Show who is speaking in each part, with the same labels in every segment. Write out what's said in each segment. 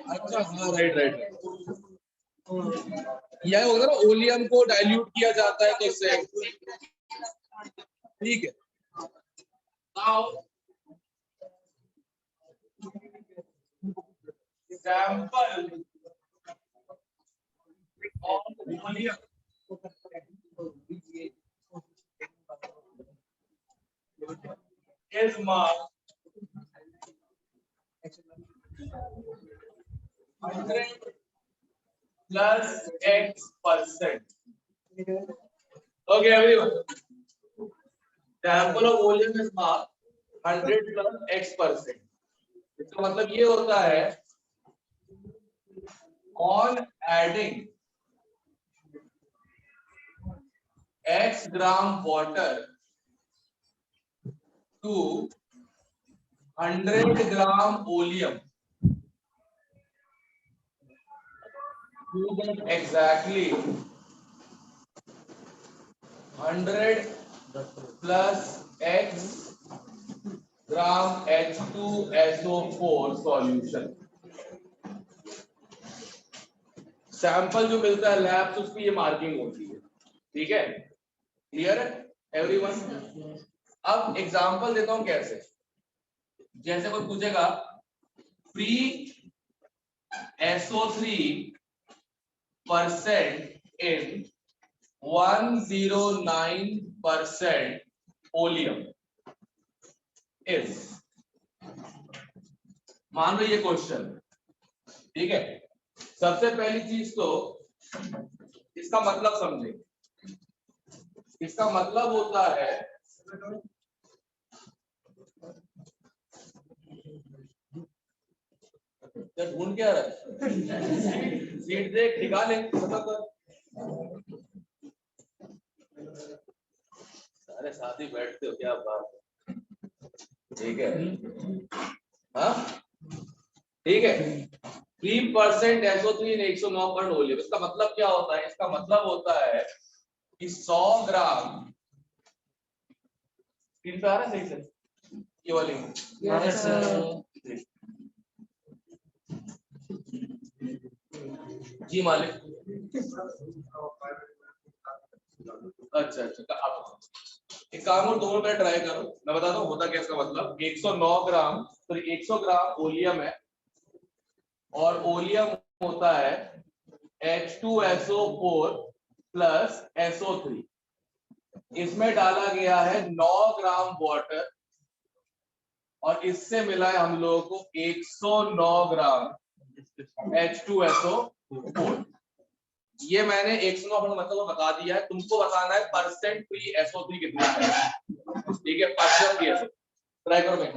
Speaker 1: अच्छा हाँ right right, यह होगा ना ओलियम को डाइल्यूट किया जाता है तो इससे ठीक है। Now sample of oleum is marked 100 plus X%. Okay, everyone. Sample of volume is marked 100 plus X%. इसका मतलब ये होता है on adding X gram water to 100 gram oleum, you get exactly 100 plus X gram H2SO4 solution. Sample जो मिलता है lab से उसकी ये मार्किंग होती है, ठीक है, क्लियर है एवरीवन। अब एग्जांपल देता हूं कैसे, जैसे कोई पूछेगा free SO3% in 109% oleum is, मान लो ये क्वेश्चन, ठीक है। सबसे पहली चीज तो इसका मतलब समझे, इसका मतलब होता है ढूंढ क्या रहा है सीट देख ठिका ले सारे साथ ही बैठते हो क्या बात, ठीक है हाँ ठीक है। 3% SO3 109% ओलियम, इसका मतलब क्या होता है, इसका मतलब होता है कि 100 ग्राम, स्क्रीन पे आ रहा है सही से ये वाली, जी मालिक, अच्छा अच्छा आप एक काम और 2 मिनट ट्राई करो, मैं बताता हूँ होता क्या इसका मतलब। 109 ग्राम तो 100 ग्राम ओलियम है और ओलियम होता है H2SO4 प्लस SO3, इसमें डाला गया है 9 ग्राम वाटर और इससे मिला है हम लोगों को 109 ग्राम H2SO4। ये मैंने 109 मतलब बता दिया है, तुमको बताना है परसेंट फ्री SO3 कितना है, ठीक है, परसेंट फ्री SO, ट्राई करो मैं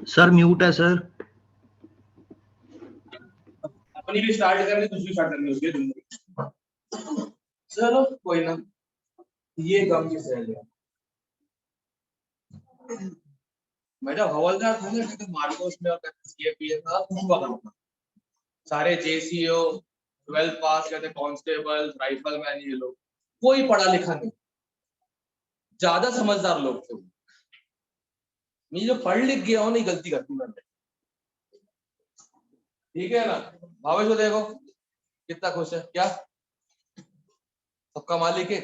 Speaker 2: सर म्यूट है सर।
Speaker 1: अपनी भी स्टार्ट करनी, दूसरी स्टार्ट करनी होगी तुमने। चलो कोई ना, ये गम की सैल है। मैं जब हवलदार था ना तो मार्कोस में और सीएपीए था, पूछवा करता सारे जेसीओ 12 पास करते, कांस्टेबल, राइफलमैन, ये लोग कोई पढ़ा लिखा नहीं, ज्यादा समझदार लोग थे। मैं जो पढ़ लिख गया हूं नहीं गलती करती मैंने, ठीक है ना। भावेश को देखो कितना खुश है, क्या सबका मालिक है।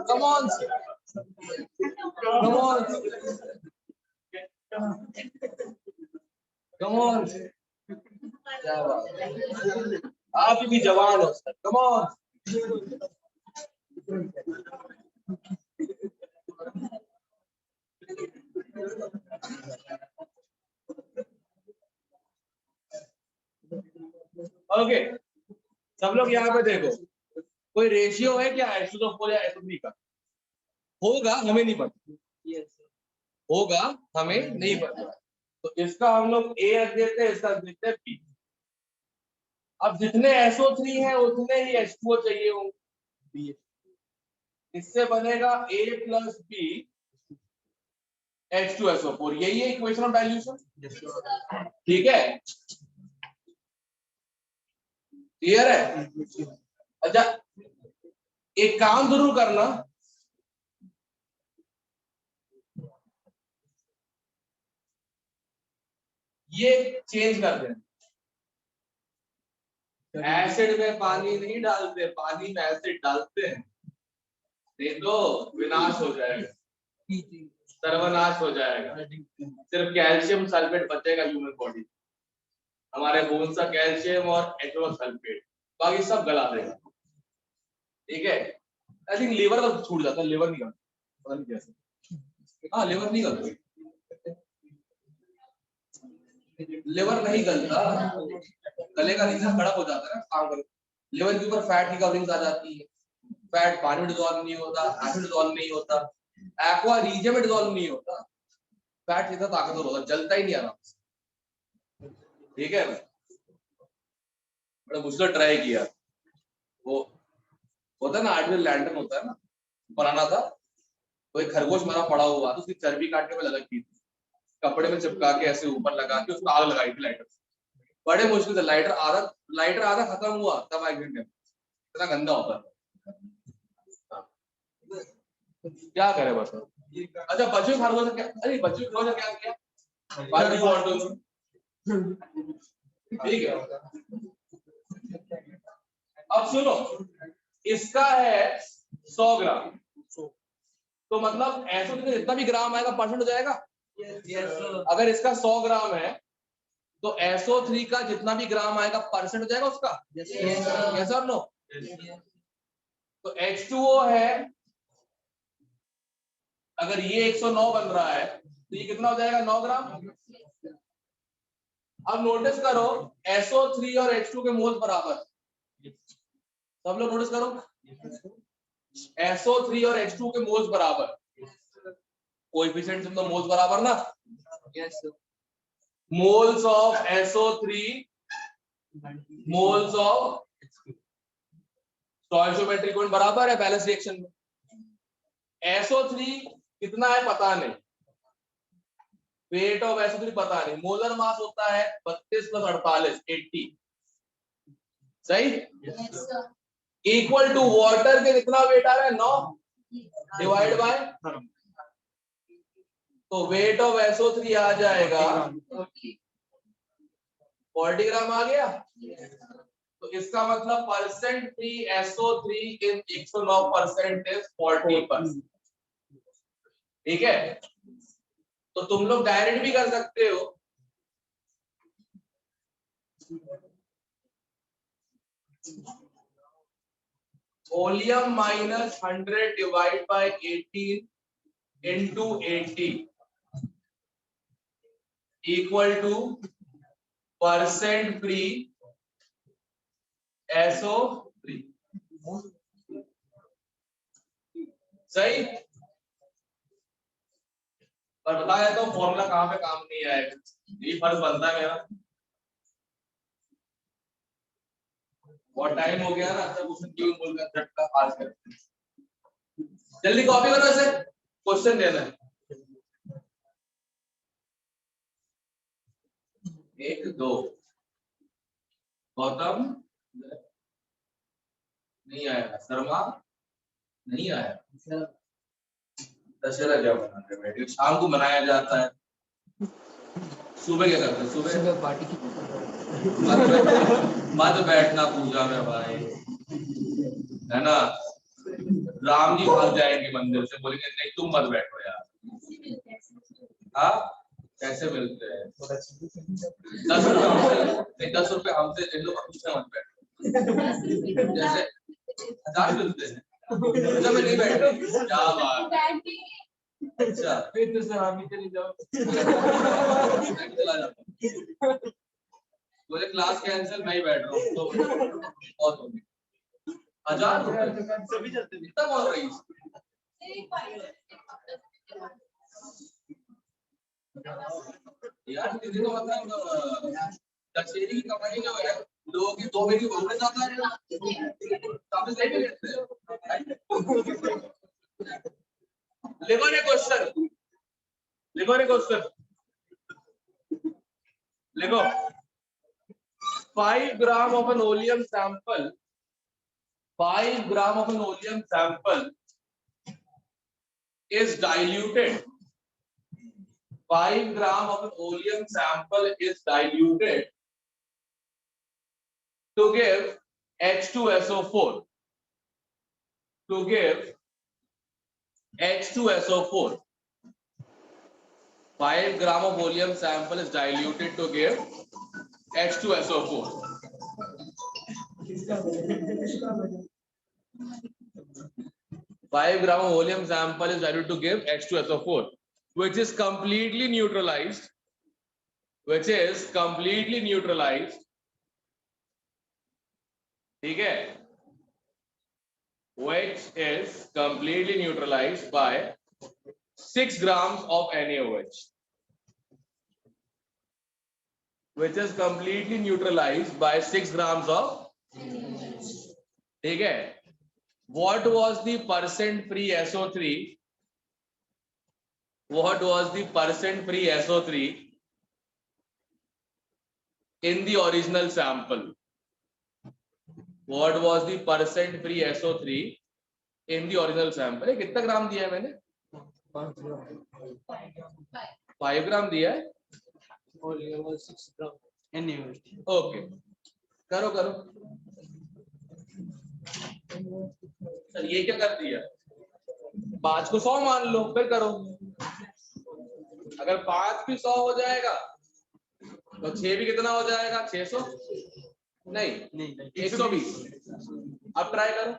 Speaker 1: Come on, come on, come on, क्या बात, आप भी जवान हो सर, come on। ओके, सब लोग यहाँ पे देखो, कोई रेशियो है क्या H2O4 या SO3 का? होगा, हमें नहीं पता, होगा हमें नहीं पता, तो इसका हम लोग A रख देते हैं, इसका रख देते हैं B। अब जितने SO3 हैं उतने ही H2O चाहिए होंगे, इससे बनेगा A प्लस B H2SO4, यही है इक्वेशन ऑफ डाइल्यूशन, ठीक है, क्लियर है। अच्छा, एक काम जरूर करना, ये चेंज कर देना, एसिड में पानी नहीं डालते, पानी में एसिड डालते हैं, नहीं तो विनाश हो जाएगा, सर्वनाश हो जाएगा। सिर्फ कैल्शियम सल्फेट बचेगा ह्यूमन बॉडी, हमारे बोन्स का कैल्शियम और एटो सल्फेट, बाकी सब गला देगा, ठीक है। आई थिंक लीवर का छूट जाता है, लीवर नहीं गलता, पता नहीं कैसे, हाँ लीवर नहीं गलता, लिवर नहीं गलता, गलेगा नहीं ना, कड़क हो जाता है ना काम कर, लिवर के ऊपर फैट की कवरिंग आ जाती है, फैट पानी में डिसॉल्व नहीं होता, एसिड डिसॉल्व नहीं होता, एक्वा रीजन में डिसॉल्व नहीं होता, फैट जितना ताकतवर होता, जलता ही नहीं आराम से, ठीक है। मैंने मुझसे ट्राई किया, वो होता है ना आर्टिफिशियल लैंटर्न होता है ना, बनाना था, कोई खरगोश मारा पड़ा हुआ तो उसकी चर्बी काटने में लगा की थी, कपड़े में चिपका के ऐसे ऊपर लगा के उसको आग लगाई थी लाइटर, बड़े मुश्किल से लाइटर आधा खत्म हुआ तब एक्सीडेंट है, इतना गंदा होता है, क्या करे बस। अच्छा बच्चों खरगोश क्या, अरे बच्चों खरगोश क्या किया, ठीक है। अब सुनो, इसका है 100 ग्राम, तो मतलब ऐसा तो जितना भी ग्राम आएगा परसेंट हो जाएगा, अगर इसका 100 ग्राम है तो SO3 का जितना भी ग्राम आएगा परसेंट हो जाएगा उसका, यस और नो। तो H2O है, अगर ये 109 बन रहा है तो ये कितना हो जाएगा, 9 ग्राम। अब नोटिस करो SO3 और H2 के मोल बराबर, सब लोग नोटिस करो, SO3 और H2 के मोल्स बराबर, कोएफिशिएंट तो मोल्स बराबर ना, yes, moles of SO3 moles of stoichiometry कोण बराबर है बैलेंस रिएक्शन में। SO3 कितना है पता नहीं, वेट ऑफ SO3 पता नहीं, मोलर मास होता है 32 + 48 80, सही, इक्वल टू वाटर के कितना वेट आ रहा है 9 डिवाइड बाय, तो वेट ऑफ SO3 आ जाएगा 40 ग्राम आ गया, तो इसका मतलब percent free SO3 in 109% is 40%, ठीक है। तो तुम लोग डायरेक्ट भी कर सकते हो, volume minus 100 divide by 18 into 80 equal two percent free SO3, सही। पर बता देता हूँ फॉर्मूला कहाँ पे काम नहीं आएगा, यही फर्ज बनता है मेरा। बहुत टाइम हो गया ना, तब उसने क्यों बोलकर झटका आज कर। जल्दी कॉपी करो इसे, क्वेश्चन देना है। 1 2 गौतम नहीं आया, शर्मा नहीं आया, दशहरा क्या बनाते बैठे, शाम को मनाया जाता है, सुबह क्या करते हैं, सुबह पार्टी की मत बैठना पूजा में भाई, है ना। राम जी भाग जाएंगे मंदिर से, बोलेंगे नहीं तुम मत बैठो यार। हाँ कैसे मिलते हैं, 10 रुपए हमसे, 10 रुपए हमसे ले लो और पूछना मत बैठो, जैसे 1000 मिलते हैं पूजा में नहीं बैठो, क्या बात। अच्छा फिर तो सर हम ही चले जाओ, चला जाता, बोले क्लास कैंसिल, मैं ही बैठ रहा हूँ, तो बहुत हो गई। 1000 रुपए सभी चलते, कितना बोल रही यार, दीदी को मतलब दशहरी की कमाई जो है लोगों की 2 महीने वापस आता है, वापस नहीं लेते हैं। लिखो ने क्वेश्चन, लिखो ने क्वेश्चन, लिखो 5 ग्राम of an oleum sample, 5 gram of an oleum sample is diluted, 5 gram of an oleum sample is diluted to give H2SO4, to give H2SO4, 5 gram of oleum sample is diluted to give H2SO4. 5 gram of oleum sample is diluted to give H2SO4, which is completely neutralized, which is completely neutralized, ठीक है, which is completely neutralized by 6 grams of NaOH, which is completely neutralized by 6 grams of, ठीक है। What was the percent free SO3? What was the percent free SO3 in the original sample? What was the percent free SO3 in the original sample? कितना ग्राम दिया है मैंने? 5 ग्राम दिया है। Okay करो करो। सर ये क्या कर दिया? 5 को 100 मान लो, फिर करो। अगर 5 भी 100 हो जाएगा तो 6 भी कितना हो जाएगा? 600 नहीं 120। अब ट्राई करो।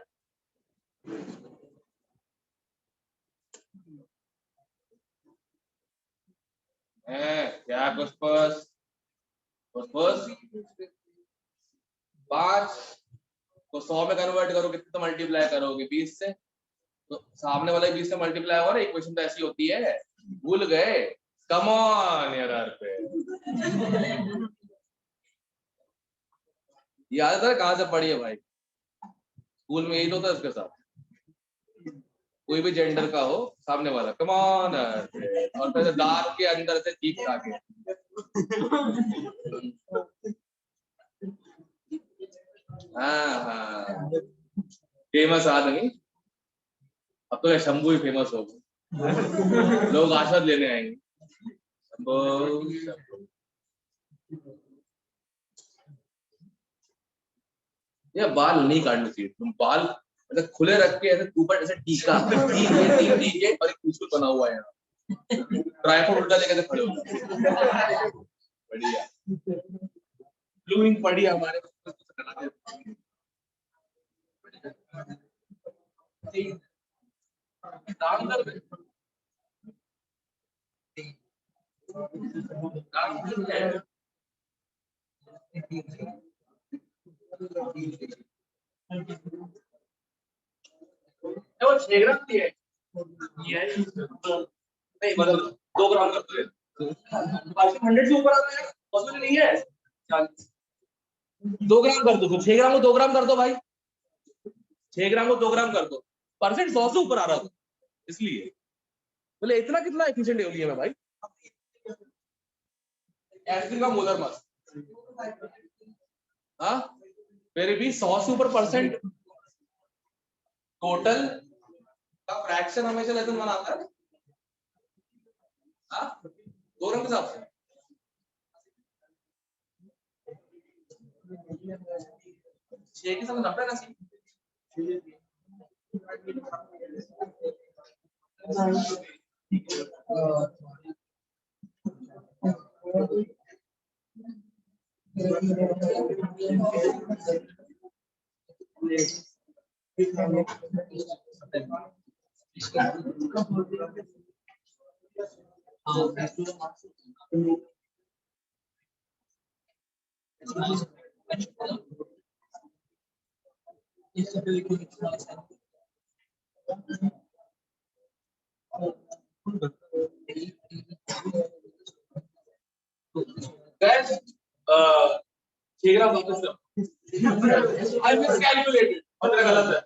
Speaker 1: क्या कुछ 5 को 100 में कन्वर्ट करो, कितना मल्टीप्लाई करोगे? 20 से, तो सामने वाला 20 से मल्टीप्लाई होगा ना। इक्वेशन तो ऐसी होती है, भूल गए? कम ऑन यार पे याद है कहां से पढ़ी है भाई? स्कूल में यही तो होता है। इसके साथ कोई भी जेंडर का हो सामने वाला, कम ऑन, और फिर दांत के अंदर से चीख के हाँ फेमस आदमी। अब तो शंभू ही फेमस हो, लोग आशीर्वाद लेने आएंगे। ये बाल नहीं काटने चाहिए, तुम बाल मतलब खुले रख के ऐसे ऊपर ऐसे टीका टीके और एक कुछ बना हुआ है यहाँ, ट्राइपॉड उल्टा लेके खड़े हो। बढ़िया ब्लूइंग पड़ी हमारे काम कर वो 6 ग्राम दिए नहीं मतलब 2 ग्राम कर दो, 100 से ऊपर आ रहा है पॉसिबल नहीं है। 2 ग्राम कर दो, 6 ग्राम को 2 ग्राम कर दो भाई, 6 ग्राम को 2 ग्राम कर दो, परसेंट 100 से ऊपर आ रहा था इसलिए बोले इतना कितना एफिशिएंट एओलियम है भाई। एसिड का मोलर मास, हाँ मेरे भी 100 से ऊपर परसेंट टोटल का फ्रैक्शन हमेशा लेस देन 1 आता है, हाँ 2 ग्राम के हिसाब से। छह के साथ 90 ना सी ठीक है वापस आई मिस कैलकुलेटेड मतलब गलत है,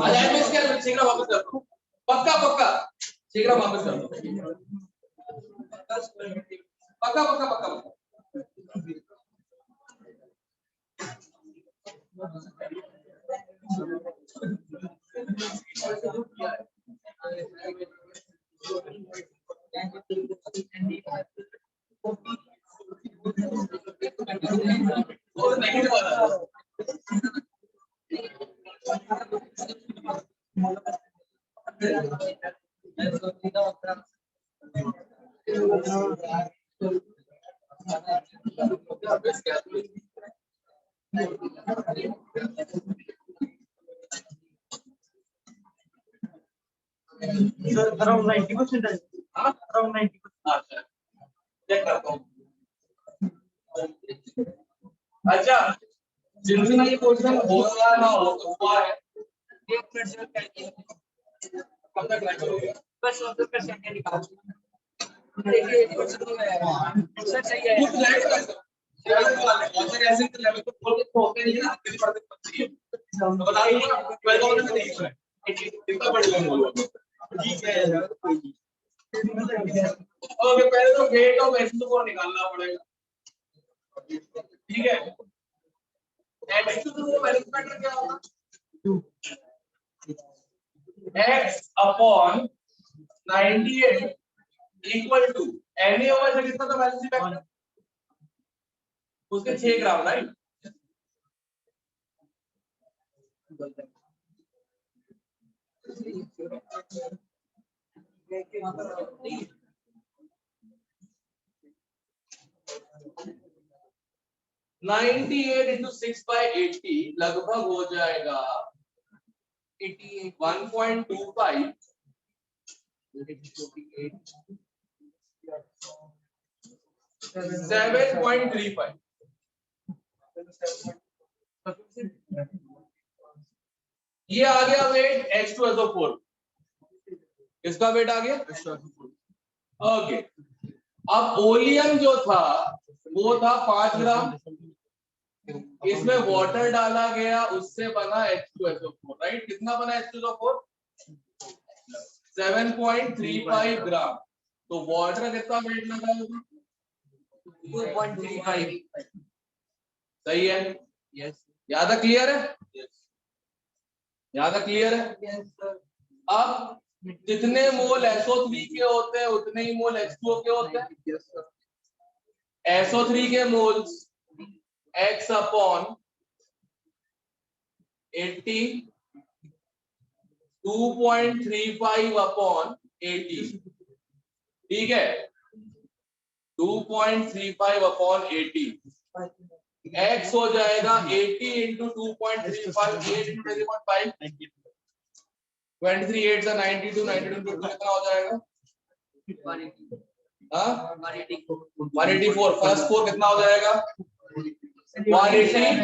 Speaker 1: आई मिस कैलकुलेटेड, ठीक है वापस कर दो, पक्का पक्का ठीक है वापस कर दो, पक्का पक्का पक्का पक्का। और नेगेटिव वाला
Speaker 2: सर अराउंड 90% है, हाँ अराउंड 90%।
Speaker 1: अच्छा चेक करता हूँ। अच्छा जिनसे ये क्वेश्चन हो रहा ना हो तो हुआ है, एक मिनट से कब तक ट्राई करोगे?
Speaker 2: बस 100% निकाल
Speaker 1: देखिए क्वेश्चन है सर सही है कुछ लाइट का और ऐसे तो लेवल को खोल के होते नहीं ना कितनी पड़ती है तो बता दूंगा 12 में नहीं है कितना पड़ जाएगा ठीक है ओके पहले तो गेट ऑफ x2 को निकालना पड़ेगा ठीक है x2 को मैनेजमेंट क्या होगा x upon 98 equal to Na over से कितना था वैलेंसी फैक्टर उसके 6 gram right ninety eight into 6/80 लगभग हो जाएगा 1.25 7.35 ये आ गया वेट H2SO4 इसका वेट आ गया ओके अब ओलियम जो था वो था 5 ग्राम इसमें वाटर डाला गया उससे बना H2SO4 राइट कितना बना H2SO4 7.35 ग्राम तो वाटर कितना वेट लगा होगा 2.35 सही है
Speaker 2: यस
Speaker 1: यहाँ तक क्लियर है यहाँ तक क्लियर है अब जितने मोल SO3 के होते हैं उतने ही मोल H2O के होते हैं SO3 के मोल्स x अपॉन 80 2.35 अपॉन 80 ठीक है 2.35 अपॉन 80 x हो जाएगा 80 इंटू 2.35 8 इंटू 3.5 23 8 से 92 92 इंटू 2 कितना हो जाएगा 184 फर्स्ट 4 कितना हो जाएगा 188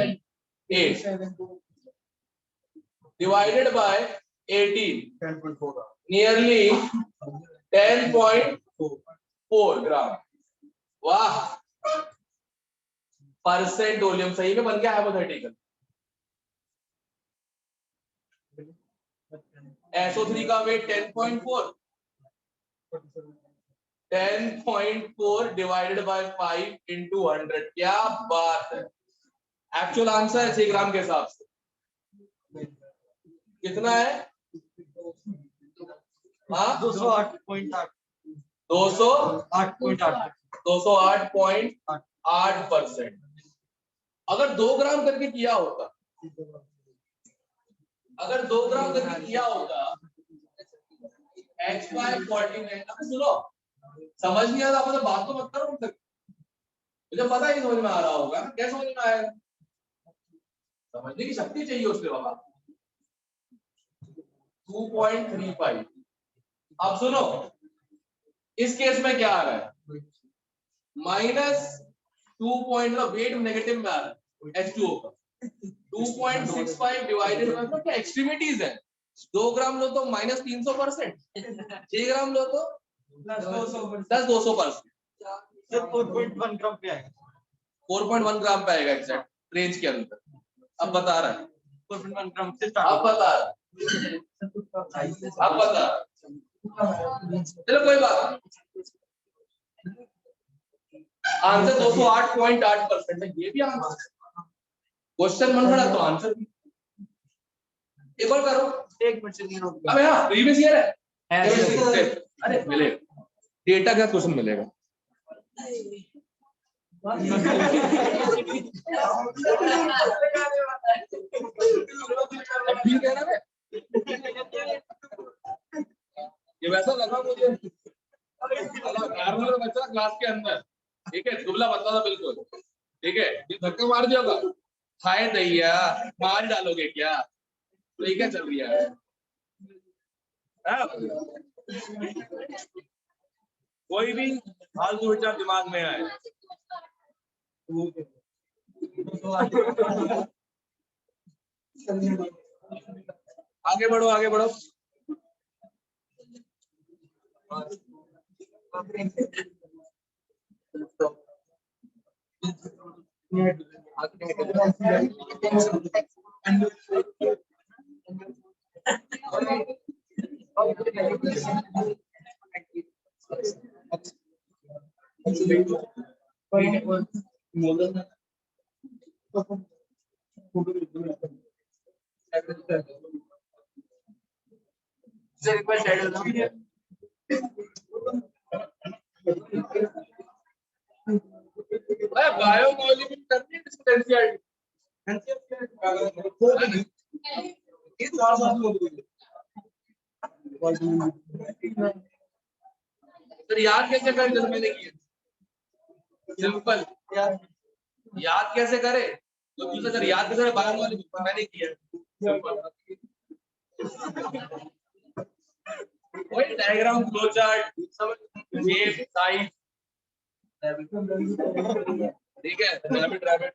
Speaker 1: डिवाइडेड बाय 18 नियरली 10.4 ग्राम। वाह, परसेंट वॉल्यूम सही में बन गया हाइपोथेटिकल। SO3 का वेट 10.4, 10.4 डिवाइडेड बाय 5 इंटू 100। क्या बात है, एक्चुअल आंसर है 6 ग्राम के हिसाब से कितना है? हाँ
Speaker 2: 208.8
Speaker 1: 208.8%। अगर 2 ग्राम करके किया होता, अगर 2 ग्राम करके किया होता H by 49। अब सुनो, समझ नहीं आता मतलब बात तो मत करो तक, मुझे पता ही समझ में आ रहा होगा। क्या समझ में आएगा? समझने की शक्ति चाहिए उसके बाबा। 2.35। अब सुनो, इस केस में क्या आ रहा है? -2 वेट नेगेटिव में आ रहा है H2O का। 2.65 डिवाइडेड बाय क्या एक्सट्रीमिटीज है। 2 ग्राम लो तो -300%, 6 ग्राम लो तो +200%।
Speaker 2: 4.1 ग्राम पे आएगा।
Speaker 1: 4.1 ग्राम पे आएगा एग्जैक्ट रेंज के अंदर। अब बता रहा है
Speaker 2: 4.1 ग्राम से
Speaker 1: अब बता रहा है अब बता। चलो कोई बात, आंसर 208.8% है। ये भी आंसर, क्वेश्चन मन खड़ा तो आंसर भी। एक और करो,
Speaker 2: 1 मिनट से नहीं होगा।
Speaker 1: अब यहाँ प्रीवियस ईयर है। अरे मिलेगा डेटा का क्वेश्चन मिलेगा। ठीक है ना? ये वैसा लगा मुझे नॉर्मल बच्चा क्लास के अंदर, ठीक है, दुबला बच्चा था बिल्कुल, ठीक है, ये धक्का मार दिया होगा, हाय दैया मार डालोगे क्या, तो ये क्या चल रही है? कोई भी फालतू विचार दिमाग में आए, आगे बढ़ो आगे बढ़ो। बायोमोलिक्यूल करनी है तो याद कैसे करें जब मैंने किया? सिंपल, याद कैसे करे? तो दूसरा याद कैसे करे? बायोमोलिक्यूल मैंने किया वही diagram, flow chart, shape, size, ठीक है, रैबिट रैबिट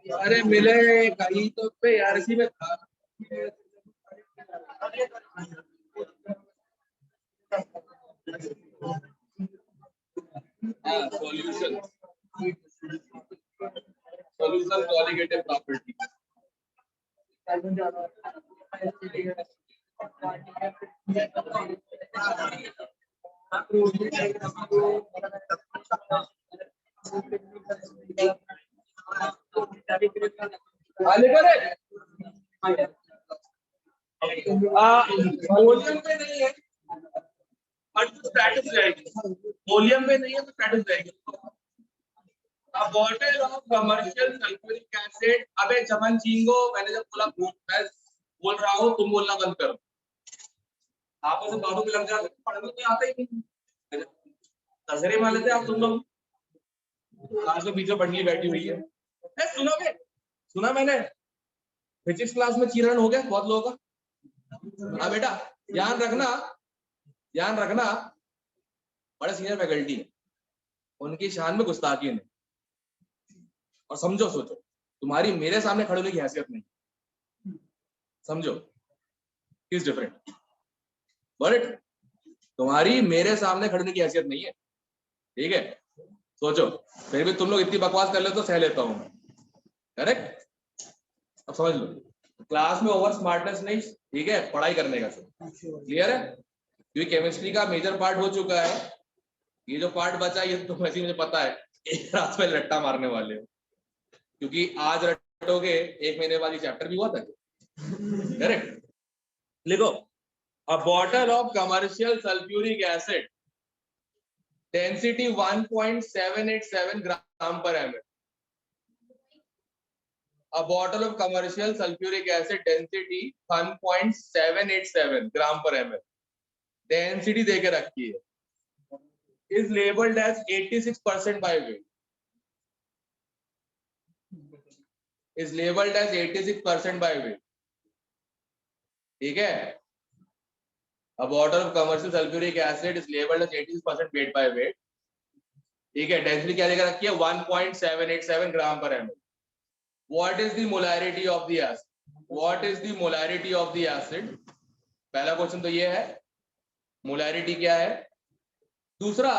Speaker 1: अरे मिले कहीं तो पे यार, इसी में था। Solution solution colligative property. Volume पे नहीं है बट स्टैटस जाएगी, वॉल्यूम पे नहीं है तो स्टैटस जाएगी। A bottle of commercial sulfuric acid। अबे चमन चिंगो, मैंने जब बोला मैं बोल रहा हूँ तुम बोलना बंद करो। आपस में बातों में लग जाते, पढ़ने तो आता ही नहीं, तजरे मान लेते आप तुम लोग। क्लास में पीछे पढ़नी बैठी हुई है, सुनोगे? सुना मैंने फिजिक्स क्लास में चीरन हो गया बहुत लोगों का। हाँ बेटा ध्यान रखना, ध्यान रखना, बड़े सीनियर फैकल्टी है, उनकी शान में गुस्ताखी नहीं। और समझो, सोचो, तुम्हारी मेरे सामने खड़े होने की हैसियत नहीं, समझो इज डिफरेंट, बट तुम्हारी मेरे सामने खड़े होने की हैसियत नहीं है, ठीक है? सोचो, फिर भी तुम लोग इतनी बकवास कर ले तो सह लेता हूं मैं, करेक्ट? अब समझ लो, क्लास में ओवर स्मार्टनेस नहीं, ठीक है, पढ़ाई करने का सब क्लियर है, क्योंकि केमिस्ट्री का मेजर पार्ट हो चुका है, ये जो पार्ट बचा ये तो वैसे मुझे पता है एक रात में रट्टा मारने वाले हो, क्योंकि आज रटोगे 1 महीने बाद ये चैप्टर भी हुआ था, करेक्ट? लिखो, a bottle of commercial sulfuric acid density 1.787 gram per ml. A bottle of commercial sulfuric acid density 1.787 gram per ml. Density देके रखी है. Is labeled as 86% by weight. Is labeled as 86% by weight. ठीक है? A bottle of commercial sulfuric acid is labeled as 86% weight by weight. ठीक है? Density क्या देके रखी है? 1.787 gram per ml. What is the molarity of the acid? What is the molarity of the acid? पहला question तो ये है, मोलैरिटी क्या है? दूसरा,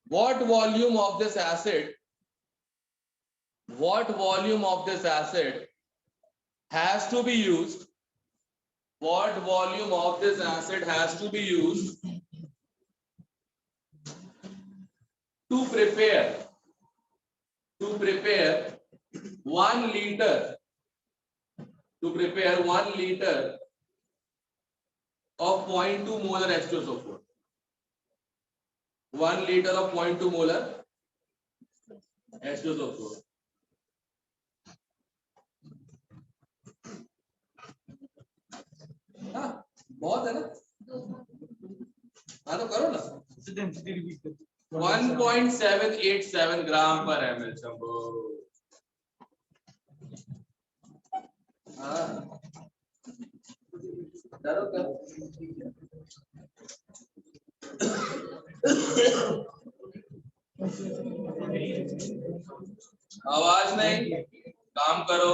Speaker 1: what volume of this acid has to be used? What volume of this acid has to be used to prepare 1 liter of 0.2 molar H2SO4. 1 liter of 0.2 molar H2SO4. हाँ, बहुत है ना? हाँ तो करो ना। 1.787 ग्राम पर ml शंभो। हाँ, करो करो। आवाज नहीं, काम करो।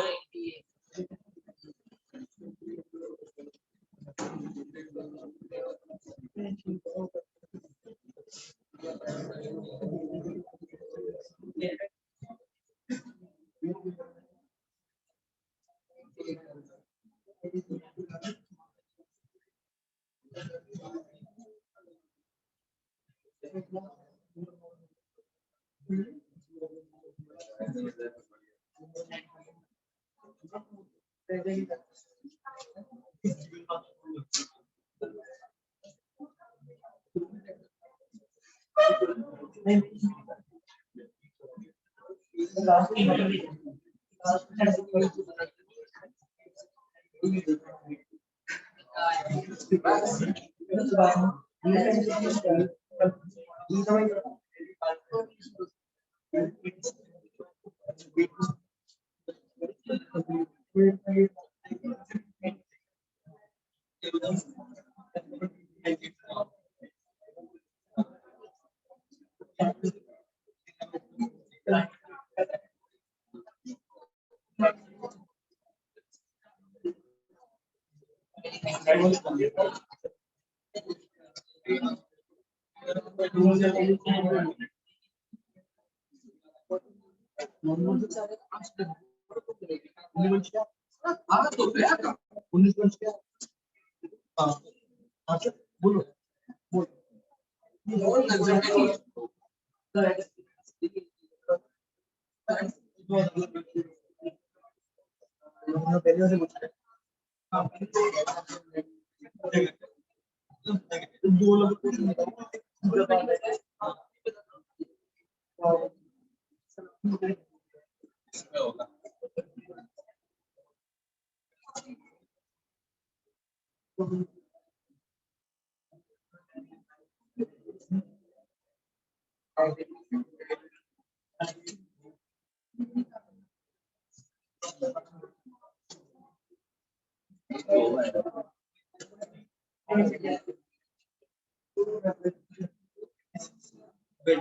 Speaker 1: है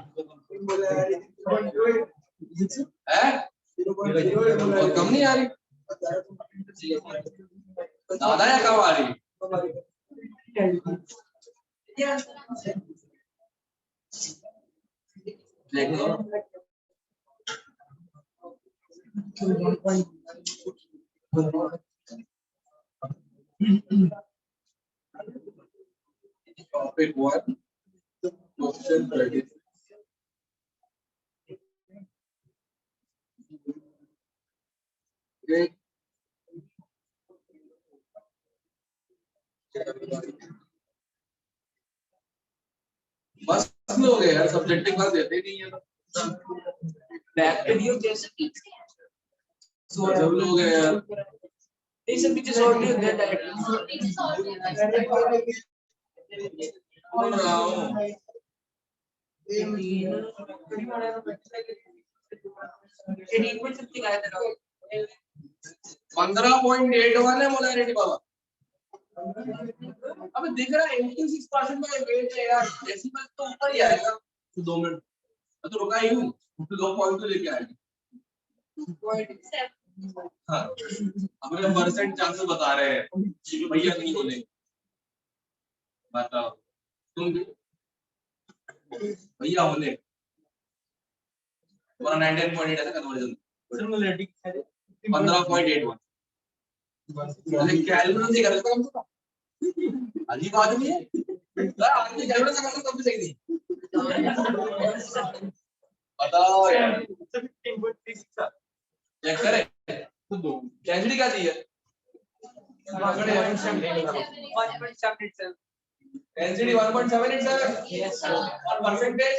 Speaker 1: बहुत कम नहीं आ रही, ज्यादा या कम आ रही? देखो टॉपिक 1 क्वेश्चन 30 बस लोग हैं यार, सब्जेक्टिव मार्क्स देते नहीं है बैक पे दियो जैसे सब लोग हैं यार, ये सब पीछे शॉर्ट नहीं होते हैं डायरेक्ट बोल रहा हूँ 15.81 है मोलैरिटी बाबा। अब दिख रहा है 86% में वेट है यार, डेसिमल तो ऊपर ही आएगा। तो 2 मिनट मैं तो रुका ही हूँ, 2 पॉइंट तो लेके आएगा। हाँ अब मेरे परसेंट चांसेस बता रहे हैं कि भैया नहीं बोलेंगे, बताओ तुम भैया होने 19.8 ऐसा कन्वर्जन 15.81 कैलकुलेशन नहीं कर रहा कम से कम, अजीब आदमी है आदमी कैलकुलेशन करना कब भी सही नहीं। बताओ यार चेक करें कैंसिल क्या दी है कैंसिल 1.787 और परसेंटेज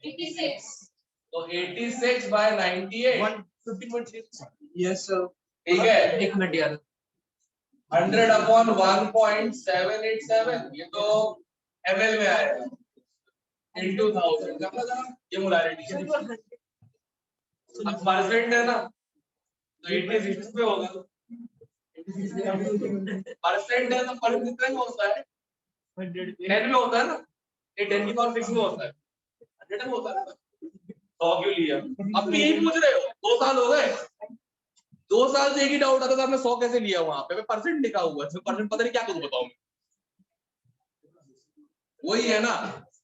Speaker 1: 86 तो 86 by 98 15.6 यस सर ठीक है एक मिनट यार 100 upon 1.787 ये तो ml में आएगा into 1000 ये मोलैरिटी है। अब परसेंट है ना तो 86 पे होगा परसेंट है तो पर कितना में होता है 10 में होता है ना ये 10 की पावर 6 में होता है 100 में होता है ना 100 क्यों लिया अब भी यही पूछ रहे हो 2 साल हो गए 2 साल से एक ही डाउट आता था आपने 100 कैसे लिया वहां पे परसेंट लिखा हुआ है परसेंट पता नहीं क्या करूं बताओ मैं वही है ना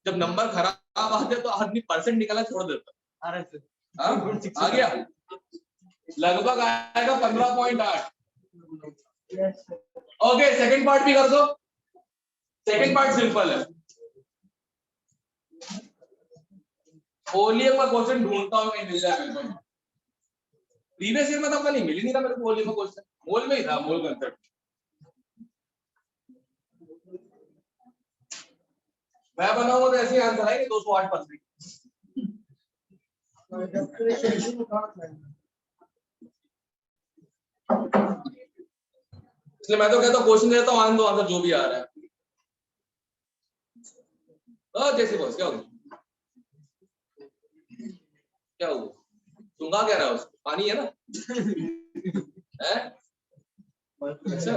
Speaker 1: जब नंबर खराब आते तो आदमी परसेंट निकालना छोड़ देता आ गया लगभग आएगा 15.8 ओके सेकंड पार्ट भी कर दो सेकंड पार्ट सिंपल है वॉल्यूम का क्वेश्चन ढूंढता हूं कहीं मिल जाए मेरे को प्रीवियस ईयर में तो नहीं मिल ही नहीं रहा मेरे को वॉल्यूम का क्वेश्चन मोल में ही था मोल कंसेप्ट मैं बनाऊंगा तो ऐसे आंसर आएंगे 208%। इसलिए मैं तो कहता हूँ क्वेश्चन देता हूँ आंसर जो भी आ रहा है जैसे बॉस क्या होगा क्या हुआ सुंगा क्या रहा है उसको पानी है ना है अच्छा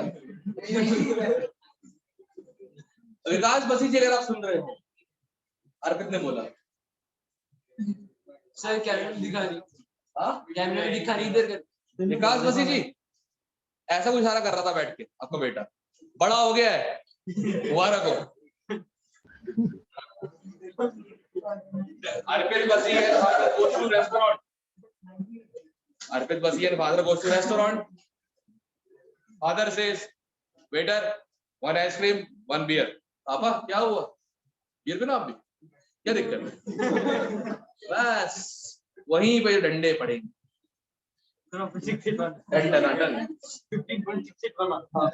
Speaker 1: विकास बसी जी अगर आप सुन रहे हो अर्पित ने बोला सर कैमरे में दिखा रही कैमरे में दिखा रही इधर विकास बसी जी ऐसा कुछ इशारा कर रहा था बैठ के आपका बेटा बड़ा हो गया है मुबारक हो अर्पित बसी है father goes to restaurant Arpit busy है father goes to restaurant father says waiter 1 ice cream 1 beer पापा क्या हुआ बियर पिना आप भी क्या दिक्कत है बस वहीं पे डंडे पड़ेंगे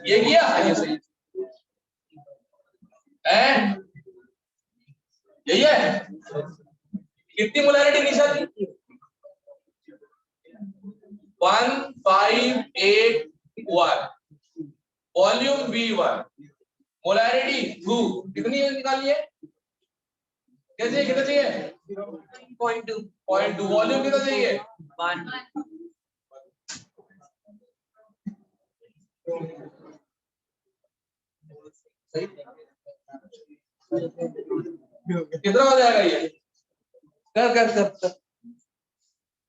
Speaker 1: ये किया ये सही है यही है कितनी मोलैरिटी निशा थी 1581 वॉल्यूम V1 मोलैरिटी 2 कितनी निकालिए कैसे कितना चाहिए 0.2 वॉल्यूम कितना चाहिए 1 कितना हो जाएगा ये कर कर कर कर।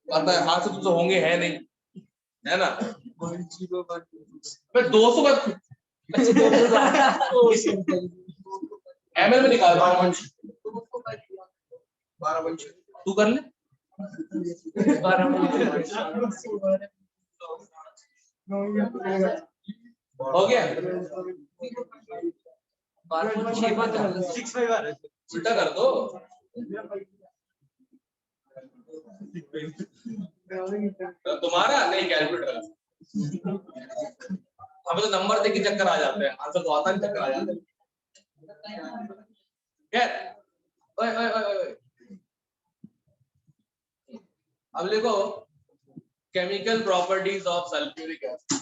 Speaker 1: पता है हाथ से तो होंगे है नहीं, है ना? मैं 200 बार एमएल में निकाल 12 तू कर ले। हो गया?
Speaker 2: 12.6
Speaker 1: उल्टा कर दो। तुम्हारा नहीं कैलकुलेटर, हमें तो नंबर देख के चक्कर आ जाते हैं, आंसर तो आता नहीं, चक्कर आ जाते हैं। क्या? ओए ओए ओए ओए, अब देखो chemical properties of sulphuric acid.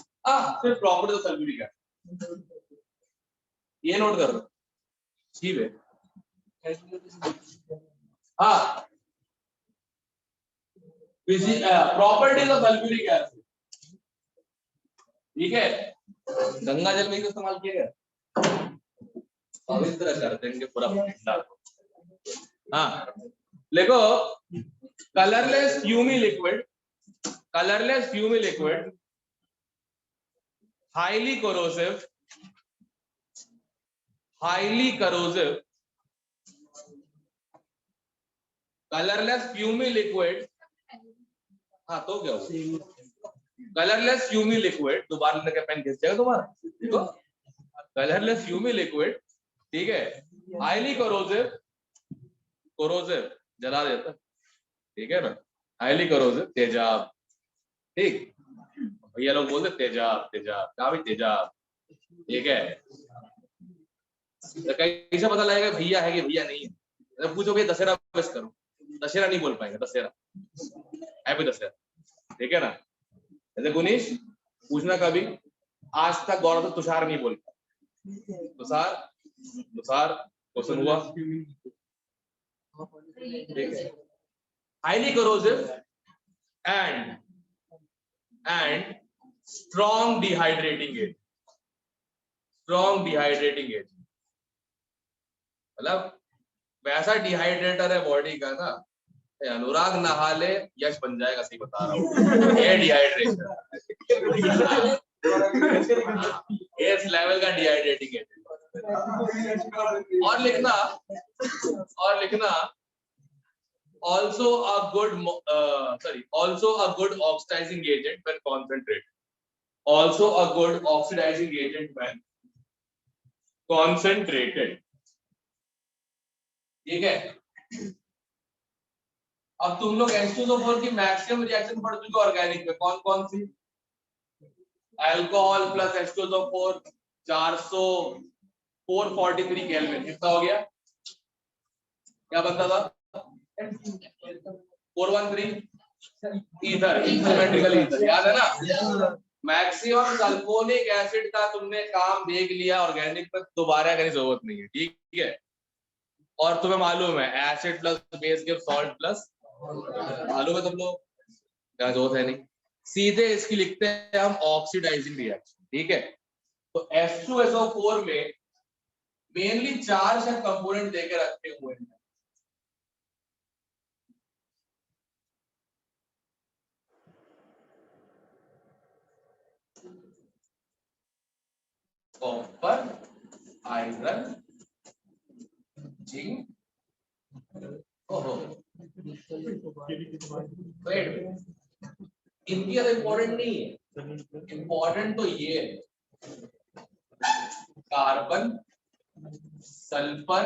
Speaker 1: सिर्फ प्रॉपर्टीज ऑफ सल्फ्यूरिक एसिड ये नोट कर लो, ठीक है? हाँ, प्रॉपर्टीज ऑफ सल्फ्यूरिक एसिड, ठीक है? गंगा जल में ही इस्तेमाल किया गया, पवित्र कर देंगे पूरा ठंडा। हाँ देखो, colourless fumy liquid, colourless fumy liquid, highly corrosive, highly corrosive, colourless fumy liquid. हाँ तो क्या हुआ? कलरलेस फ्यूमी लिक्विड, दोबारा लिखने का पेन घिस जाएगा तुम्हारा। देखो कलरलेस फ्यूमी लिक्विड, ठीक है, हाईली कोरोसिव, कोरोसिव जला देता, ठीक है ना? हाईली कोरोसिव, तेजाब, ठीक? भैया लोग बोलते तेजाब तेजाब, क्या भी तेजाब, ठीक है? तो कैसे पता लगेगा भैया है कि भैया नहीं है? जब पूछोगे दशहरा विश करो, दशहरा नहीं बोल पाएंगे, दशहरा, हैप्पी दशहरा, ठीक है ना? जैसे गुनीश पूछना कभी, आज तक गौरव तो तुषार नहीं बोल पाया, तुषार तुषार क्वेश्चन हुआ, ठीक है? Highly corrosive and strong dehydrating agent, strong dehydrating agent, मतलब वैसा डिहाइड्रेटर है बॉडी का ना, अनुराग नहा ले यश बन जाएगा, सही बता रहा हूँ। ये डिहाइड्रेशन, इस लेवल का डिहाइड्रेटिंग एजेंट। और लिखना also a good oxidizing agent when concentrated, also a good oxidizing agent when concentrated, ठीक है? अब तुम लोग H2SO4 की मैक्सिमम रिएक्शन पढ़ चुके हो ऑर्गेनिक में, कौन कौन सी? अल्कोहल प्लस H2SO4 400 443 केल्विन, कितना हो गया? क्या बनता था? 413 ईथर, सिमेट्रिकल ईथर, याद है ना? मैक्सिमम सल्फोनिक एसिड का तुमने काम देख लिया ऑर्गेनिक में, दोबारा करने की जरूरत नहीं है, ठीक है? और तुम्हें मालूम है acid plus base give salt plus, मालूम है तुम लोग, क्या जरूरत है नहीं, सीधे इसकी लिखते हैं हम ऑक्सीडाइजिंग रिएक्शन, ठीक है? तो H2SO4 में मेनली 4 से कंपोनेंट देके रखे हुए हैं, कॉपर, आयरन, जिंक, ओहो वेट, इनकी ज्यादा इंपॉर्टेंट नहीं है, इंपॉर्टेंट तो ये है, carbon, sulphur,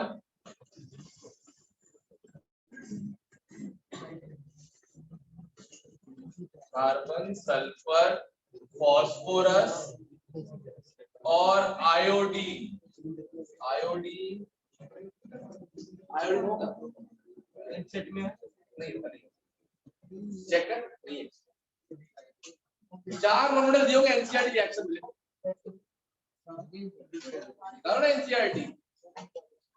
Speaker 1: carbon, sulphur, phosphorus और आयोडीन, आयोडीन, आयोडीन होगा सेट में नहीं होगा, नहीं चेक कर, नहीं है। 4 नोट दियोगे एनसीईआरटी रिएक्शन में, करो ना एनसीईआरटी,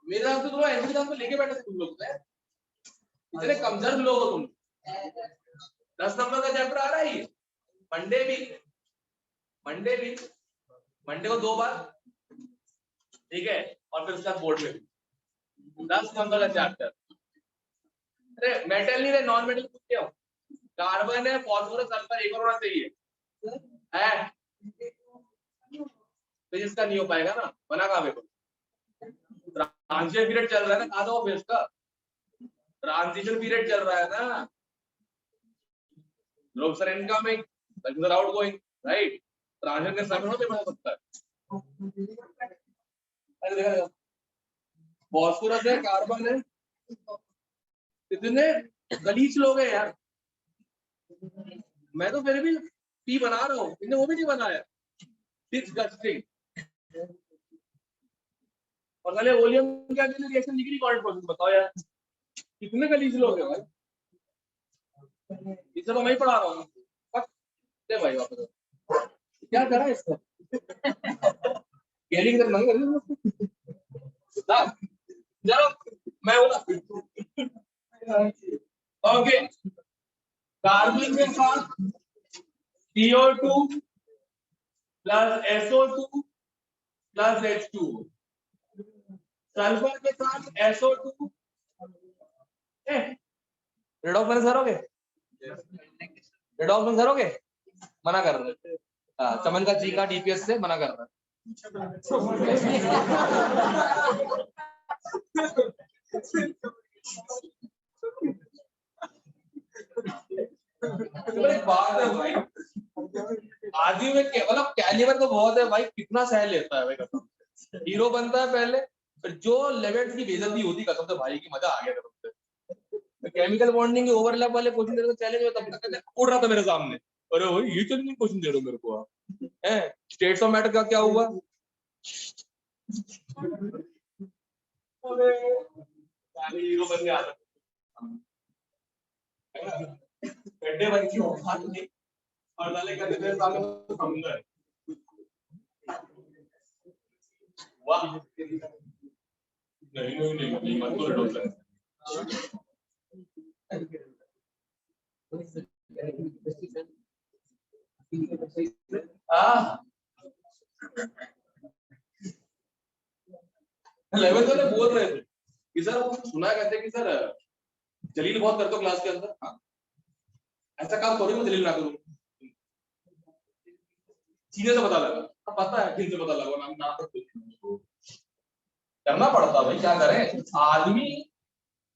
Speaker 1: मेरे नाम तो तुम एनसीईआरटी नाम तो लेके बैठे थे तुम लोग, इतने कमजोर लोग हो तुम। 10 नंबर का चैप्टर आ रहा है ये, मंडे भी, मंडे को 2 बार, ठीक है? और फिर उसका बोर्ड में 10 नंबर का चैप्टर, अरे मेटल नहीं, नॉन मेटल पूछ क्या हो? कार्बन है, फॉस्फोरस, सल्फर, एक और होना चाहिए है। तो इसका नहीं हो पाएगा ना, बना कहाँ पे? ट्रांजिशन पीरियड चल रहा है ना, कहा था वो फेज का ट्रांजिशन पीरियड चल रहा है ना, groups are incoming, cells are outgoing, right? Transition के समय होते बना सकता है। अरे देखा, फॉस्फोरस है, कार्बन है, इतने गलीच लोग हैं यार। मैं तो फिर भी पी बना रहा हूँ, इन्हें वो भी नहीं बनाया। डिस्गस्टिंग। और साले वोलियम क्या कहते हैं, रिएक्शन लिख रही कॉन्ट प्रोसेस, बताओ यार कितने गलीच लोग हैं भाई। इसे तो मैं ही पढ़ा रहा हूँ। दे भाई वापस क्या करा इसका? गेलिंग कर नहीं कर चलो मैं बोला ओके। कार्बन के साथ CO2 plus SO2 plus H2, sulphur के साथ SO2 रिडॉक्स करोगे, रिडॉक्स करोगे, मना कर रहे। चमन का जी का DPS से मना कर रहा है। बात है भाई, आदमी में मतलब कैलिबर तो बहुत है भाई, कितना सह लेता है भाई कसम। हीरो बनता है पहले, फिर जो लेवल की बेइज्जती होती कसम से भाई की मजा आ गया कसम से। केमिकल बॉन्डिंग के ओवरलैप वाले क्वेश्चन दे रहे चैलेंज में, तब तक उड़ रहा था मेरे सामने, अरे भाई ये चैलेंजिंग क्वेश्चन दे रहे हो मेरे को आप हैं। स्टेट्स ऑफ मैटर का क्या हुआ? अरे हीरो बन गया गड्ढे बन की औकात नहीं, और डाले करने मेरे सामने समुंदर है। वाह नहीं मत तो डॉक्टर लेवल वाले बोल रहे थे कि सर वो सुना कहते कि सर जलील बहुत करते हो क्लास के अंदर। हाँ ऐसा काम करो मैं जलील ना करूं, सीधे से पता लगा। अब पता है किन से पता लगा, नाम नाम तक करना पड़ता भाई, क्या करें आदमी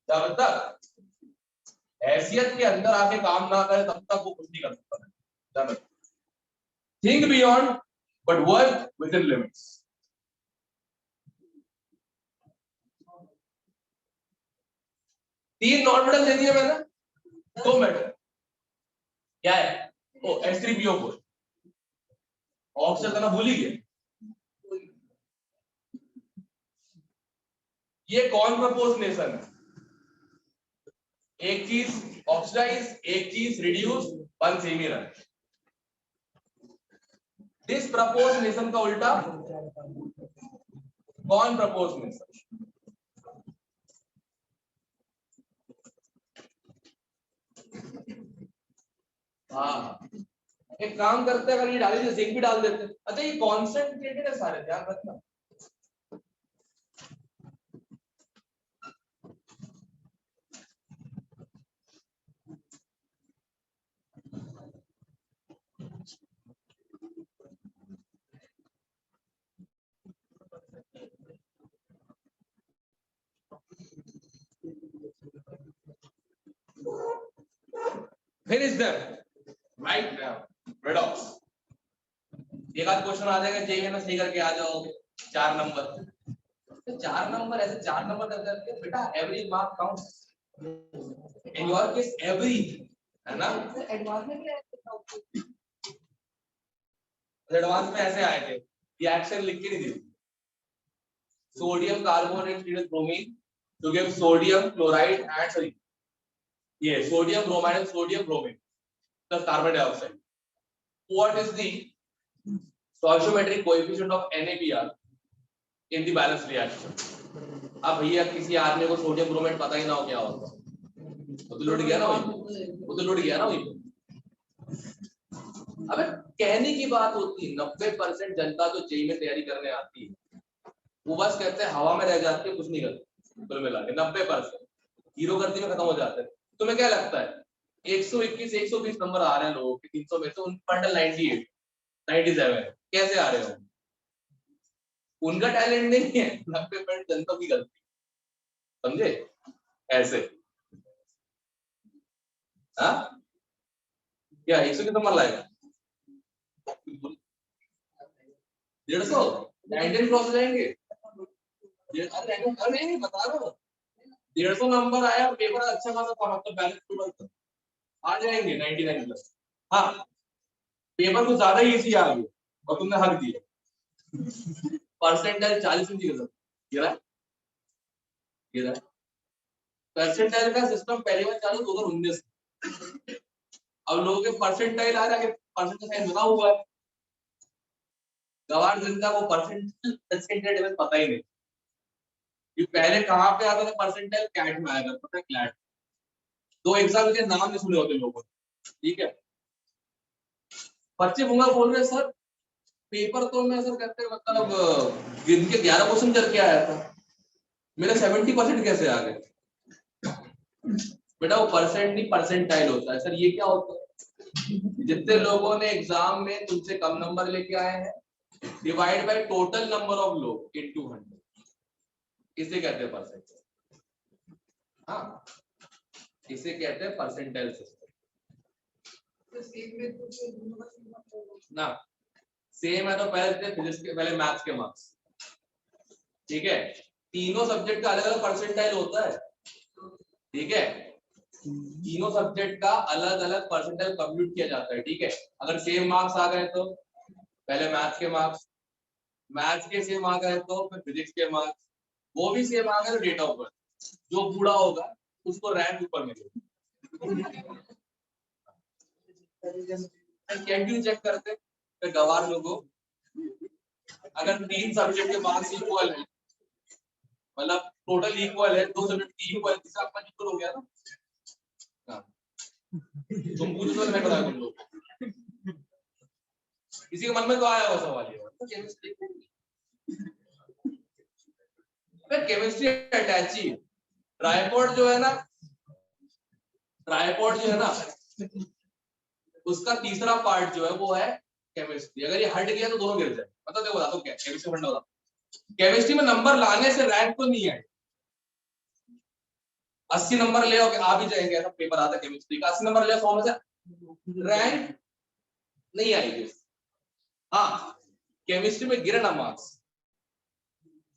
Speaker 1: जब तक हैसियत के अंदर आके काम ना करे तब तक वो कुछ नहीं कर सकता है। Think beyond but work with in limits. तीन नॉन मेटल दे दिए मैंने, दो मेटल क्या है? ओ H3PO4 ऑक्सीजन करना भूल ही गया। ये कौन प्रपोज नेशन है? एक चीज ऑक्सीडाइज, एक चीज reduce, one semi run. This propose nation का उल्टा कौन प्रपोज नेशन? हाँ एक काम करते हैं, अगर ये डाली तो जिंक भी डाल देते। अच्छा ये कॉन्सेंट्रेटेड है सारे, ध्यान रखना। Finish them right now. Redox. एक आध क्वेश्चन आ जाएगा जेईई में, सही करके आ जाओगे 4 नंबर। तो 4 नंबर ऐसे 4 नंबर कर देते हैं बेटा, every mark counts. In your case every है ना। एडवांस में भी एडवांस में ऐसे आए थे, रिएक्शन लिख के नहीं दी। Sodium carbonate treated bromine to give sodium chloride and sorry ये sodium bromide and sodium bromine plus carbon dioxide. What is the stoichiometric coefficient of NaBr in the balance reaction? अब भैया किसी आदमी को सोडियम ब्रोमाइड पता ही ना हो क्या होता, वो तो लुट गया ना वही, वो तो लुट गया ना वही। अबे कहने की बात होती है, 90% जनता तो जेईई में तैयारी करने आती है, वो बस कहते हैं हवा में रह जाती है, कुछ नहीं करते कुल मिला के 90%। जीरो गर्दी में खत्म हो जाते हैं। तुम्हें क्या लगता है 121 120 नंबर आ रहे हैं लोगों के 300 में से, उन पर 98 97 कैसे आ रहे हो? उनका टैलेंट नहीं है, 90% जनता की गलती, समझे? ऐसे हाँ क्या 100 कितना नंबर लाएगा? 150 19 क्रॉस हो जाएंगे। अरे नहीं बता रहा हूँ, 150 नंबर आया पेपर अच्छा खासा था, मतलब बैलेंस पेपर आ जाएंगे 99 प्लस। हाँ पेपर कुछ ज्यादा ही इजी आ गया और तुमने हक दिया। परसेंटाइल 40 में गिरा गिरा परसेंटाइल का सिस्टम पहली बार चालू 2019। अब लोगों के परसेंटाइल आ रहा है, परसेंटाइल बना हुआ है, गवार जनता को परसेंटाइल पता ही नहीं। ये पहले कहाँ पे आता था परसेंटाइल? कैट में आया करता था, क्लैट। दो एग्जाम के नाम नहीं सुने होते लोगों ने, ठीक है। बच्चे मुंगा बोल रहे सर पेपर तो मैं सर कहते मतलब गिन के 11 क्वेश्चन करके आया था, मेरे 70% कैसे आ गए? बेटा वो परसेंट नहीं परसेंटाइल होता है सर। ये क्या होता है? जितने लोगों ने एग्जाम में तुमसे कम नंबर लेके आए हैं divide by total number of लोग इनटू 100, इसे कहते हैं परसेंटाइल। हाँ इसे कहते हैं परसेंटाइल सिस्टम ना। सेम है तो पहले फिजिक्स के पहले मैथ्स के मार्क्स, ठीक है। तीनों सब्जेक्ट का अलग अलग परसेंटाइल होता है, ठीक है। तीनों सब्जेक्ट का अलग अलग परसेंटाइल कंप्यूट किया जाता है, ठीक है। अगर सेम मार्क्स आ गए तो पहले मैथ्स के मार्क्स, मैथ्स के सेम आ गए तो फिर फिजिक्स के मार्क्स, वो भी सेम आ गए तो डेट ऑफ बर्थ। जो बूढ़ा होगा उसको रैंक ऊपर मिलेगा। क्यों चेक करते फिर गवार लोगों? अगर 3 सब्जेक्ट के मार्क्स इक्वल है, मतलब टोटल इक्वल है, 2 सब्जेक्ट इक्वल, तीसरा अपना इक्वल हो गया ना। हाँ तुम पूछ तो मैं बता तुम लोग किसी के मन में तो आया वो सवाल ये केमिस्ट्री, केमिस्ट्री अटैची ट्राइपॉड जो है ना, ट्राइपॉड जो है ना उसका तीसरा पार्ट जो है वो है केमिस्ट्री। अगर ये हट गया तो दोनों गिर जाए। मतलब देखो बताता हूँ क्या केमिस्ट्री फंडा होता। केमिस्ट्री में नंबर लाने से रैंक तो नहीं आए, 80 नंबर ले आओगे आ भी जाएंगे, ऐसा पेपर आता है केमिस्ट्री का। 80 नंबर ले 100 में से रैंक नहीं आएगी। हाँ केमिस्ट्री में गिरे ना मार्क्स,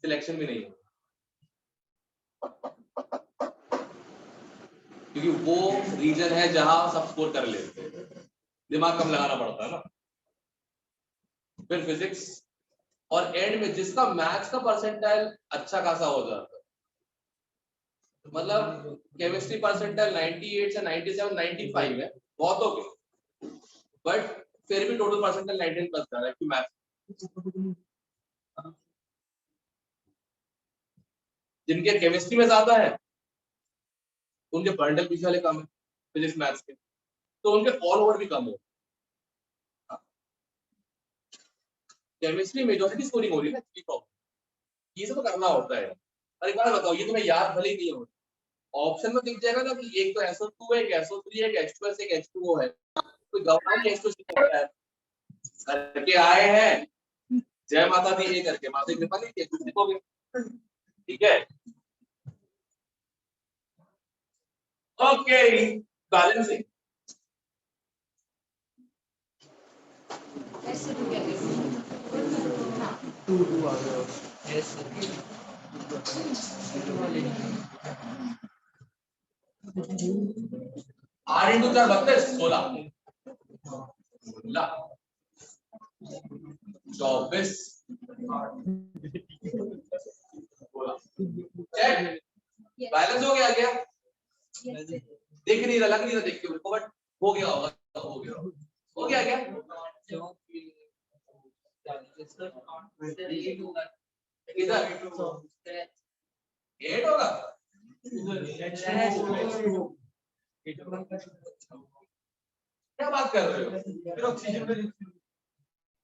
Speaker 1: सिलेक्शन भी नहीं है, क्योंकि वो रीजन है जहां सब स्कोर कर लेते हैं, दिमाग कम लगाना पड़ता है ना। फिर फिजिक्स और एंड में जिसका मैथ्स का परसेंटाइल अच्छा खासा हो जाता है, मतलब केमिस्ट्री परसेंटाइल 98 से 97 95 है बहुतों के, बट फिर भी टोटल परसेंटाइल 19 प्लस जा रहा है कि मैथ्स। जिनके केमिस्ट्री में ज्यादा है उनके परसेंटाइल पीछे वाले कम है फिजिक्स मैथ्स के, तो उनके ऑल ओवर भी कम हो। केमिस्ट्री मेजॉरिटी स्कोरिंग हो रही है ना, ये सब करना होता है। और एक बार बताओ ये तुम्हें याद भले ही नहीं हो, ऑप्शन में दिख जाएगा ना कि एक तो SO2 है, एक SO3 है, एक H2 है, एक H2O है। कोई गवाह नहीं H2 है करके आए हैं, जय माता दी ये करके माता की कृपा नहीं थी कुछ हो गया, ठीक है। Okay balancing R into 4 32 16 24 balance हो गया क्या? देख नहीं रहा, लग नहीं रहा देख के मेरे को, बट हो गया होगा, हो गया हो गया क्या? इधर 8 होगा। क्या बात कर रहे हो? फिर ऑक्सीजन में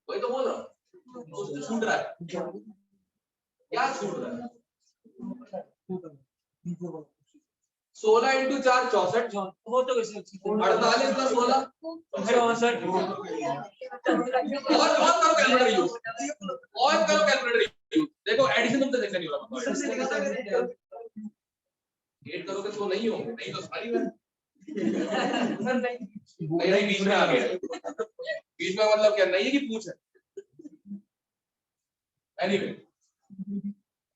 Speaker 1: वही तो बोल रहा हूँ, कुछ छूट रहा है। क्या छूट रहा है? 16 इंटू 4 64,
Speaker 2: वो तो कैसे
Speaker 1: 48 प्लस 16
Speaker 2: 64
Speaker 1: और करो कैलकुलेटर यूज, और करो कैलकुलेटर यूज। देखो एडिशन तुमसे देखा नहीं हो रहा, 8 करोगे तो नहीं होंगे, नहीं तो सारी है नहीं बीच में आ गया, बीच में मतलब क्या नहीं है कि पूछ है। एनीवे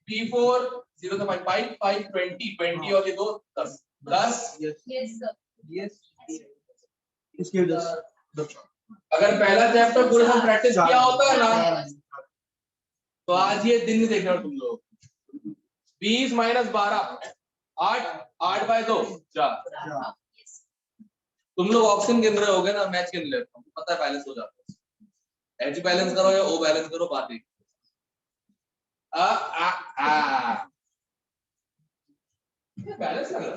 Speaker 1: P4 0 से 5 5 20 20 और ये दो 10 10
Speaker 2: यस इसके 10
Speaker 1: अगर पहला चैप्टर पूरे साल प्रैक्टिस किया होता है ना तो आज ये दिन नहीं देखना तुम लोग। 20 माइनस 12 8 8 बाय 2 4। तुम लोग ऑप्शन गिन रहे होगे ना, मैच गिन लेते हो, पता है बैलेंस हो जाता है। एच बैलेंस करो या ओ बैलेंस करो, बात एक बैलेंस कर रहा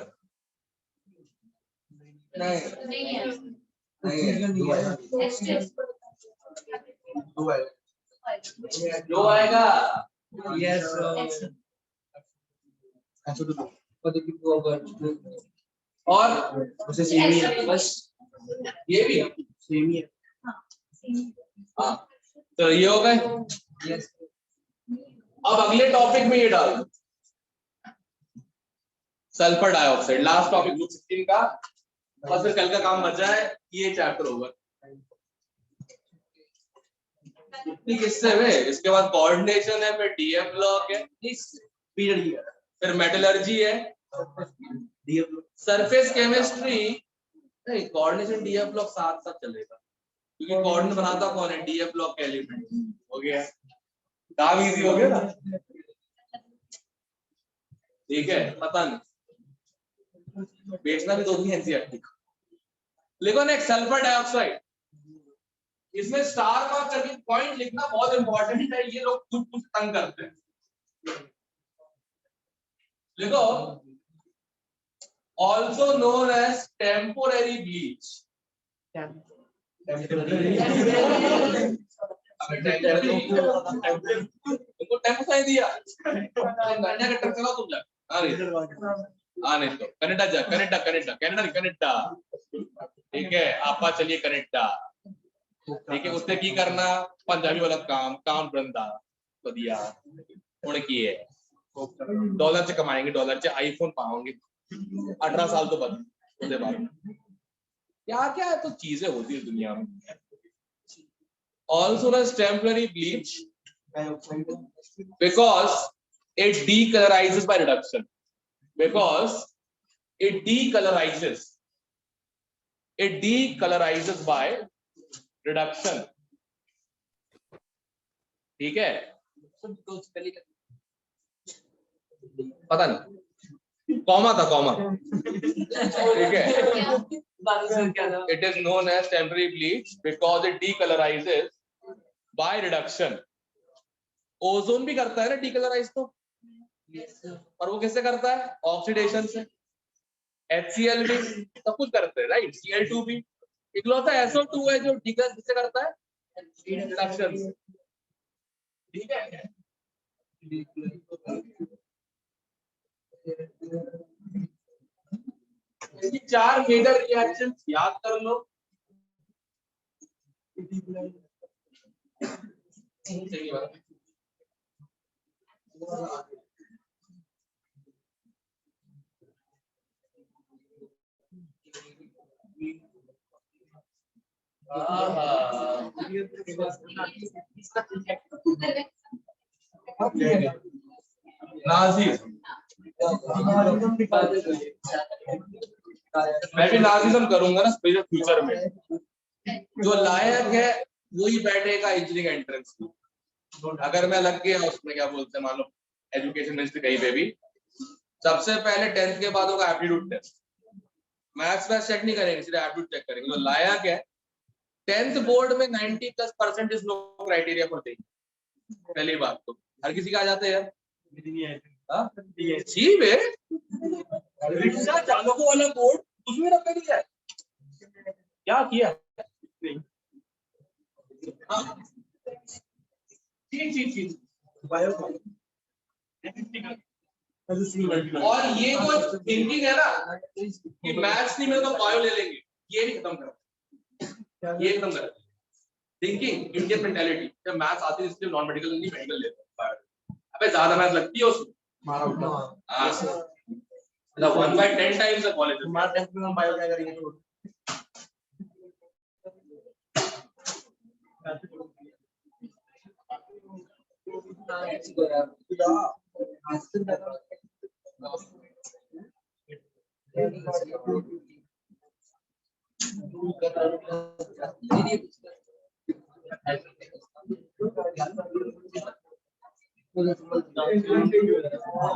Speaker 1: जो आएगा
Speaker 2: यस
Speaker 1: और
Speaker 2: उसे सेम ही है बस
Speaker 1: ये भी
Speaker 2: सेम ही है
Speaker 1: हाँ तो ये हो गए।
Speaker 2: यस
Speaker 1: अब अगले टॉपिक में ये डाल दो sulphur dioxide, last topic group 16 का, और फिर कल का काम बचा है ये चैप्टर होगा। किससे है इसके बाद कोऑर्डिनेशन है, फिर डीएफ ब्लॉक है,
Speaker 2: पीरियड
Speaker 1: फिर मेटलर्जी है, सरफेस केमिस्ट्री नहीं, कोऑर्डिनेशन डीएफ ब्लॉक साथ साथ चलेगा क्योंकि कोऑर्डिनेट बनाता कौन है, डीएफ ब्लॉक का एलिमेंट। हो गया काम इजी हो गया ना, ठीक है। पता नहीं बेचना भी दो ही एनसीईआरटी को। लिखो नेक्स्ट सल्फर डाइऑक्साइड, इसमें स्टार मार्क करके पॉइंट लिखना बहुत इंपॉर्टेंट है, ये लोग खुद कुछ तंग करते हैं। लिखो also known as temporary bleach, तुमको टेम्पो साइन दिया नन्या का ट्रक चलाओ तुम जा आने तो कनाडा जा, कनाडा कनाडा कनाडा कनाडा, ठीक है आपा चलिए कनाडा, ठीक है। उसने की करना पंजाबी वाला काम काम बंदा बढ़िया उन्हें किए डॉलर से कमाएंगे, डॉलर से आईफोन पाओगे 18 साल तो बाद उसके बाद क्या क्या तो चीजें होती है दुनिया में। Also as temporary bleach because it decolorizes by reduction, because it decolorizes by reduction, ठीक है। पता नहीं कॉमा था कॉमा, ठीक है। It is known as temporary bleach because it decolorizes by reduction. Ozone भी करता है ना डीकलराइज तो, और वो किससे करता है, ऑक्सीडेशन से। HCl भी सब कुछ करते हैं राइट, Cl2 भी, इकलौता SO2 है जो डीकलर किससे करता है, रिडक्शन से, ठीक है। ये 4 मेजर रिएक्शंस याद कर लो। सही बात नाजिज, मैं भी नाजिज्म करूंगा ना फ्यूचर में, जो लायक है वही बैठेगा इंजीनियरिंग एंट्रेंस में। अगर मैं लग गया उसमें क्या बोलते हैं, मान लो एजुकेशन मिनिस्ट्री कहीं पे भी, सबसे पहले 10th के बाद होगा एप्टीट्यूड टेस्ट, मैथ्स वैथ चेक नहीं करेंगे, सिर्फ एप्टीट्यूड चेक करेंगे। जो लायक है 10th बोर्ड में 90+% लोग क्राइटेरिया पर देंगे। पहली बात तो हर किसी का आ जाते हैं ठीक है, रिक्शा चालकों वाला बोर्ड उसमें रखा गया है, क्या किया ठीक ठीक ठीक और ये जो थिंकिंग है ना कि मैथ्स नहीं मिले तो बायो ले लेंगे, ये भी खत्म कर, ये खत्म कर। थिंकिंग इंडियन मेंटालिटी, जब मैथ्स आती है इसलिए नॉन मेडिकल नहीं मेडिकल लेते हैं। अबे ज्यादा मैथ्स लगती है उसमें, हां मतलब 1/10 टाइम्स है कॉलेज में। हमारा 10th में हम बायो क्या करेंगे तो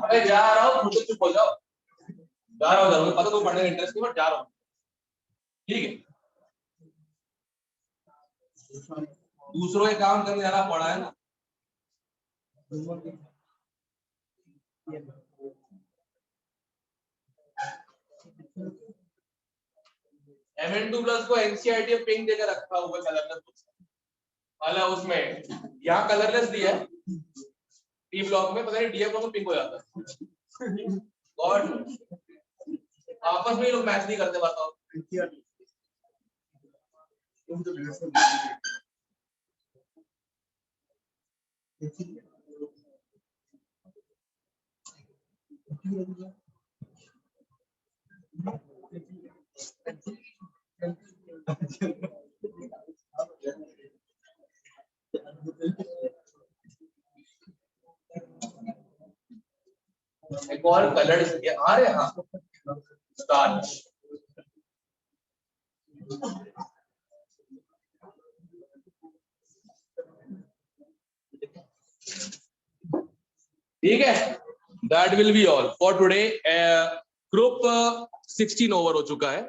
Speaker 1: अरे जा रहा हूँ, चुप हो जाओ, जा रहा हूँ, पता तो पढ़ने का इंटरेस्ट नहीं, बट जा रहा हूँ, ठीक है। दूसरों के काम करने जाना पड़ा है ना। Mn2+ को NCERT पिंक देकर रखा हुआ कलरलेस बुक्स, हालांकि उसमें यहाँ कलरलेस दिया है, टी ब्लॉक में पता नहीं डी ब्लॉक में पिंक हो जाता है। गॉड आपस में लोग मैच नहीं करते, बताओ। एक और कलर आ रहे हैं, हाँ स्टार्च, ठीक है। That will be all for today. Group 16 over हो चुका है।